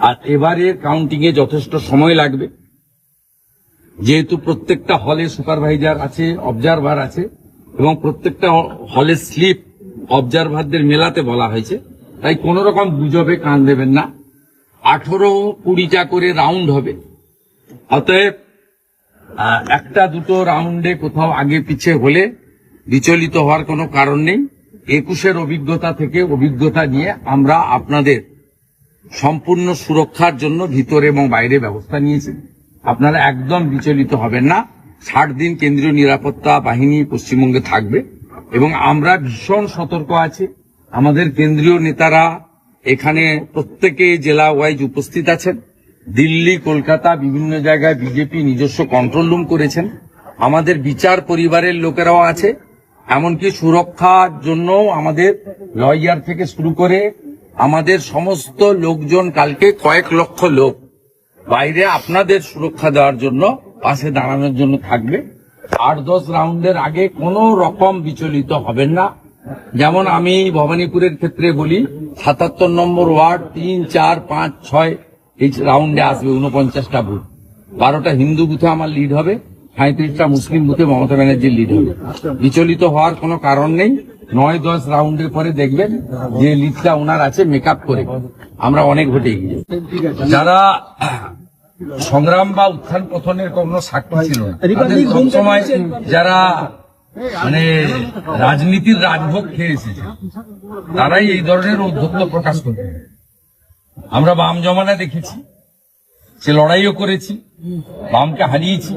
আর এবারে কাউন্টিং এ যথেষ্ট সময় লাগবে, যেহেতু প্রত্যেকটা হলে সুপারভাইজার আছে, অবজারভার আছে, এবং প্রত্যেকটা হলে স্লিপ অবজারভারদের মেলাতে বলা হয়েছে, তাই কোন রকম গুজবে কান দেবেন না। 18-20টা করে রাউন্ড হবে, অতএব একটা দুটো রাউন্ডে কোথাও আগে পিছে হলে বিচলিত হওয়ার কোনো কারণ নেই। 21-এর অভিজ্ঞতা থেকে অভিজ্ঞতা নিয়ে আমরা আপনাদের সম্পূর্ণ সুরক্ষার জন্য ভিতরে এবং বাইরে ব্যবস্থা নিয়েছি। আপনারা একদম বিচলিত হবেন না। 60 দিন কেন্দ্রীয় নিরাপত্তা বাহিনী পশ্চিমবঙ্গে থাকবে এবং আমরা ভীষণ সতর্ক আছি। আমাদের কেন্দ্রীয় নেতারা এখানে প্রত্যেকে জেলা ওয়াইজ উপস্থিত আছেন। দিল্লি, কলকাতা, বিভিন্ন জায়গায় বিজেপি নিজস্ব কন্ট্রোল রুম করেছেন। আমাদের বিচার পরিবারের লোকেরাও আছে, এমনকি সুরক্ষার জন্য আমাদের লয়ার থেকে শুরু করে আমাদের সমস্ত লোকজন কালকে কয়েক লক্ষ লোক বাইরে আপনাদের সুরক্ষা দেওয়ার জন্য পাশে দাঁড়ানোর জন্য থাকবে। 8-10 রাউন্ডের আগে কোনো রকম বিচলিত হবেন না। যেমন আমি ভবানীপুরের ক্ষেত্রে বলি, 77 নম্বর ওয়ার্ড 3, 4, 5, 6 এই রাউন্ডে আসবে 49টা বুথ। 12টা হিন্দু বুথে আমার লিড হবে, 35টা মুসলিম বুথে মমতা ব্যানার্জির লিড হবে। বিচলিত হওয়ার কোনো কারণ নেই। 9-10 রাউন্ডের পরে দেখবেন যে লিডটা ওনার আছে মেকআপ করে আমরা অনেক ভোটে এগিয়ে। যারা সংগ্রাম বা উত্থান পতনের কোনো সাক্ষী ছিল না, তাদের সবসময় যারা মানে রাজনীতির রাজভোগ খেয়ে এসেছে, তারাই এই ধরনের ঔদ্ধত্য প্রকাশ করবে। আমরা বাম জমানা দেখেছি, সে লড়াইও করেছি, বামকে হারিয়েছি।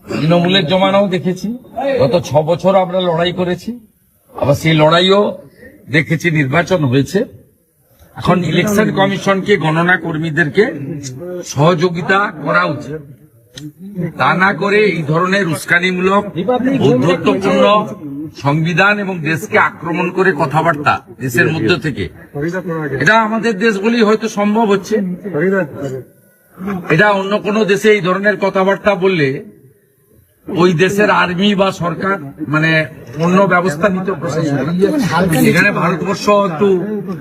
তৃণমূলের জমানাও দেখেছি, গত 6 বছর আমরা লড়াই করেছি, আবার সেই লড়াইও দেখেছি, নির্বাচন হয়েছে। এখন ইলেকশন কমিশনকে, গণনা কর্মীদেরকে সহযোগিতা করা উচিত। তা না করে এই ধরনের উস্কানিমূলক, ঔদ্ধত্যপূর্ণ, সংবিধান এবং দেশকে আক্রমণ করে কথাবার্তা দেশের মধ্য থেকে, এটা আমাদের দেশ বলেই হয়তো সম্ভব হচ্ছে। এটা অন্য কোনো দেশে এই ধরনের কথাবার্তা বললে ওই দেশের আর্মি বা সরকার মানে অন্য ব্যবস্থা নিতে প্রশাসন। এখানে ভারতবর্ষ একটু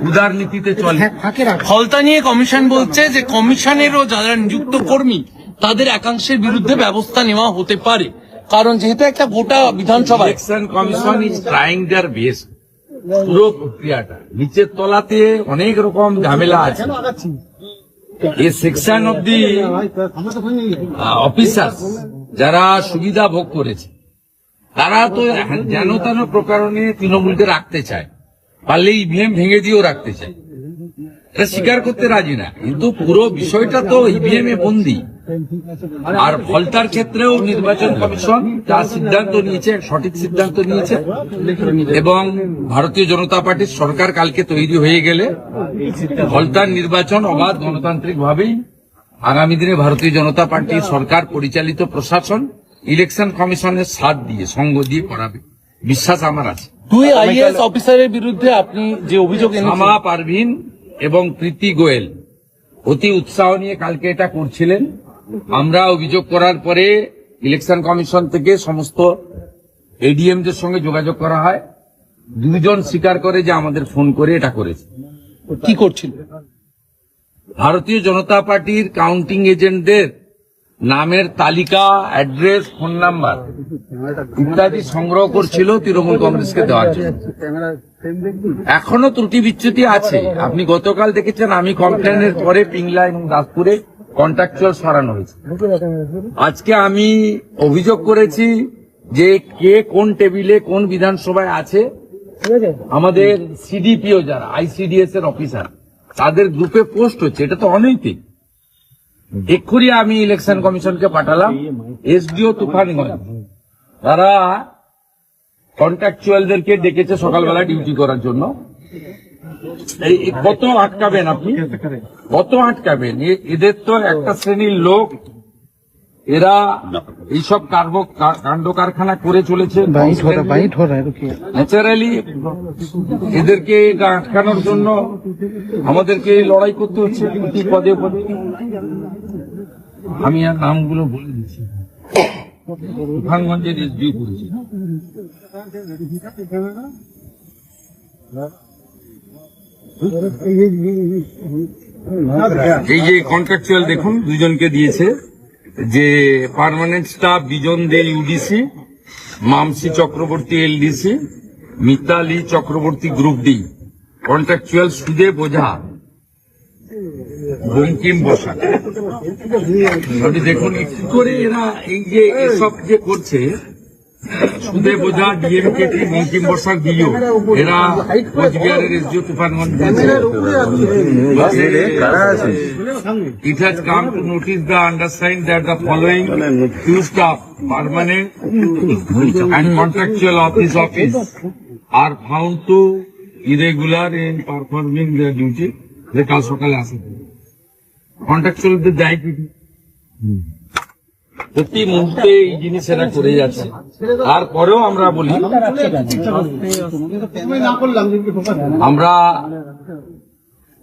উদার নীতিতে চলে। ফলতা নিয়ে কমিশন বলছে যে কমিশনেরও যারা নিযুক্ত কর্মী তাদের একাংশের বিরুদ্ধে ব্যবস্থা নেওয়া হতে পারে, কারণ যেহেতু একটা গোটা বিধানসভা। Election commission is trying their best. পুরো প্রক্রিয়াটা নিচের তলাতে অনেক রকম ঝামেলা আছে। এই সেকশন অব দি অফিসার যারা সুবিধা ভোগ করেছে, তারা তো যেন তেন প্রকারণে তৃণমূলকে রাখতে চায়, পারলে ইভিএম ভেঙে দিয়েও রাখতে চায়। এটা স্বীকার করতে রাজি না, কিন্তু পুরো বিষয়টা তো ইভিএম এ বন্দী। আর ফলতার ক্ষেত্রেও নির্বাচন কমিশন যা সিদ্ধান্ত নিয়েছে, সঠিক সিদ্ধান্ত নিয়েছে, এবং ভারতীয় জনতা পার্টির সরকার কালকে তৈরি হয়ে গেলে ফলতার নির্বাচন অবাধ গণতান্ত্রিক ভাবেই আগামী দিনে ভারতীয় জনতা পার্টির সরকার পরিচালিত প্রশাসন ইলেকশন কমিশনের সাথ দিয়ে, সঙ্গ দিয়ে করাবে, বিশ্বাস আমার আছে। 2 আইএএস অফিসারের বিরুদ্ধে আপনি যে অভিযোগ শামা পারভিন এবং প্রীতি গোয়েল অতি উৎসাহ নিয়ে কালকে এটা করছিলেন। আমরা অভিযোগ করার পরে ইলেকশন কমিশন থেকে সমস্ত এডিএমদের সঙ্গে যোগাযোগ করা হয়। 2 জন স্বীকার করে যে আমাদের ফোন করে এটা করেছে। কি করছিল? ভারতীয় জনতা পার্টির কাউন্টিং এজেন্টদের নামের তালিকা, অ্যাড্রেস, ফোন নাম্বার ইত্যাদি সংগ্রহ করছিল তৃণমূল কংগ্রেসকে দেওয়ার জন্য। এখনো ত্রুটি বিচ্যুতি আছে। আপনি গতকাল দেখেছেন, আমি কমপ্লেনের পরে পিংলা এবং দাসপুরে কন্ট্রাকচুয়াল সরানো হয়েছে। আজকে আমি অভিযোগ করেছি যে কে কোন টেবিলে কোন বিধানসভায় আছে। আমাদের সিডিপিও যারা আইসিডিএস এর অফিসার, তাদের গ্রুপে পোস্ট হচ্ছে, এটা তো অনৈতিক। এক্ষুনি আমি ইলেকশন কমিশনকে পাঠালাম, এসডিও তুফানগঞ্জ, তারা কন্ট্রাকচুয়ালদেরকে ডেকেছে সকালবেলা ডিউটি করার জন্য। কত আটকাবেন আপনি, কত আটকাবেন? এদের তো একটা শ্রেণীর লোক, এরা এইসব কাণ্ড কারখানা করে চলেছে। ন্যাচারালি এদেরকে আটকানোর জন্য আমাদেরকে লড়াই করতে হচ্ছে পদে পদে। আমি আর নামগুলো বলে দিচ্ছি। তুফানগঞ্জের এসডিও করেছি। এই যে কন্ট্রাকচুয়াল দেখুন দুজনকে দিয়েছে, যে permanent staff Bijan Dey UDC, Mamsi Chakraborty LDC, Mitali Chakraborty group D. Contractual সুদে বোঝা, বঙ্কিম বসাক। আপনি দেখুন কি করে এরা এই যে এসব যে করছে, সুদে বোঝা ডিএমকে বঙ্কিম বসাক দিও, এরা কোচবিহারের এসডিও তুফানগঞ্জ দিয়েছে। It has come to notice the undersigned that the following few staff, permanent and contractual of this office, are found to irregular in performing their duty. যে কাল সকালে আসে কন্ট্রাকচুয়ালদের দায় কি? প্রতি মুহূর্তে এই জিনিস এরা করে যাচ্ছে। তারপরেও আমরা বলি, আমরা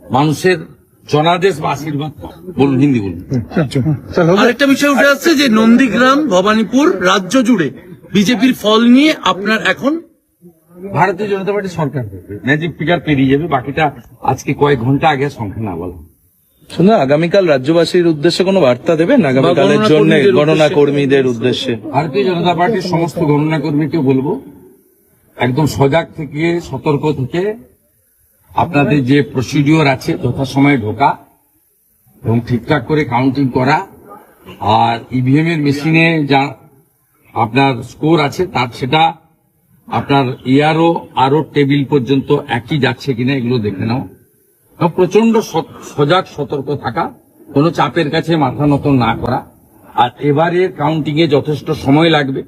মানুষের জনাদেশ বা আশীর্বাদ বলুন, হিন্দি বলুন। আরেকটা বিষয় উঠে আসছে যে নন্দীগ্রাম, ভবানীপুর রাজ্য জুড়ে বিজেপির ফল নিয়ে আপনার এখন ভারতীয় জনতা পার্টি সরকার ম্যাজিক ফিগার পেরিয়ে যাবে, বাকিটা আজকে কয়েক ঘন্টা আগে সংখ্যা না বলা। শুনুন, আগামীকাল রাজ্যবাসীর উদ্দেশ্যে কোনো বার্তা দেবেন আগামীকালের জন্য গণনা কর্মীদের উদ্দেশ্যে? ভারতীয় জনতা পার্টির সমস্ত গণনা কর্মীকে বলবো একদম সজাগ থেকে, সতর্ক থেকে আপনাদের যে প্রসিডিওর আছে যথাসময়ে ঢোকা এবং ঠিকঠাক করে কাউন্টিং করা, আর ইভিএম এর মেশিনে যা আপনার স্কোর আছে তার সেটা আপনার আরো টেবিল পর্যন্ত একই যাচ্ছে কিনা এগুলো দেখে নাও। এবং প্রচন্ড সজাগ সতর্ক থাকা, কোনো চাপের কাছে মাথা নত না করা। আর এবারের কাউন্টিং এ যথেষ্ট সময় লাগবে,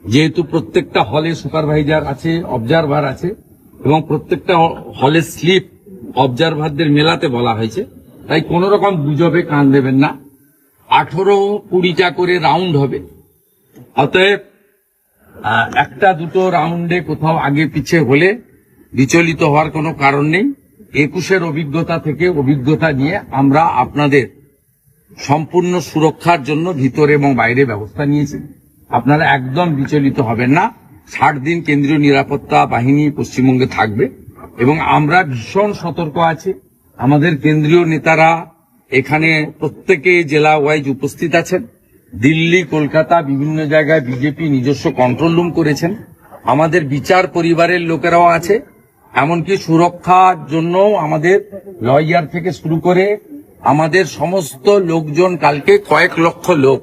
যেহেতু প্রত্যেকটা হলে সুপারভাইজার আছে, অবজারভার আছে, এবং প্রত্যেকটা হলের স্লিপ অবজারভারদের মেলাতে বলা হয়েছে, তাই কোন রকম গুজবে কান দেবেন না। 18-20টা করে রাউন্ড হবে, অতএব একটা দুটো রাউন্ডে কোথাও আগে পিছে হলে বিচলিত হওয়ার কোনো কারণ নেই। 21-এর অভিজ্ঞতা থেকে অভিজ্ঞতা নিয়ে আমরা আপনাদের সম্পূর্ণ সুরক্ষার জন্য ভিতরে এবং বাইরে ব্যবস্থা নিয়েছি। আপনারা একদম বিচলিত হবেন না। 60 দিন কেন্দ্রীয় নিরাপত্তা বাহিনী পশ্চিমবঙ্গে থাকবে এবং আমরা ভীষণ সতর্ক আছি। আমাদের কেন্দ্রীয় নেতারা এখানে প্রত্যেকে জেলা ওয়াইজ উপস্থিত আছেন। দিল্লি, কলকাতা বিভিন্ন জায়গায় বিজেপি নিজস্ব কন্ট্রোল রুম করেছেন। আমাদের বিচার পরিবারের লোকেরাও আছে, এমনকি সুরক্ষার জন্য আমাদের লয়ার থেকে শুরু করে আমাদের সমস্ত লোকজন কালকে কয়েক লক্ষ লোক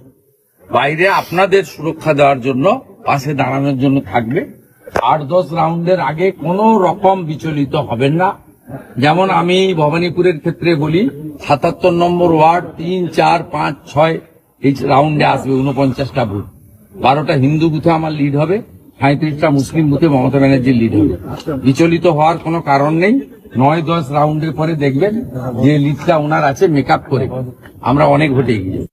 বাইরে আপনাদের সুরক্ষা দেওয়ার জন্য পাশে দাঁড়ানোর জন্য থাকবে। 8-10 রাউন্ডের আগে কোনো রকম বিচলিত হবেন না। যেমন আমি ভবানীপুরের ক্ষেত্রে বলি, 77 নম্বর ওয়ার্ড 3, 4, 5, 6 এই রাউন্ডে আসবে 49টা বুথ। 12টা হিন্দু বুথে আমার লিড হবে, 35টা মুসলিম বুথে মমতা ব্যানার্জির লিড হবে। বিচলিত হওয়ার কোনো কারণ নেই। 9-10 রাউন্ডের পরে দেখবেন যে লিডটা ওনার আছে মেকআপ করে আমরা অনেক ভোটে এগিয়ে যাবো।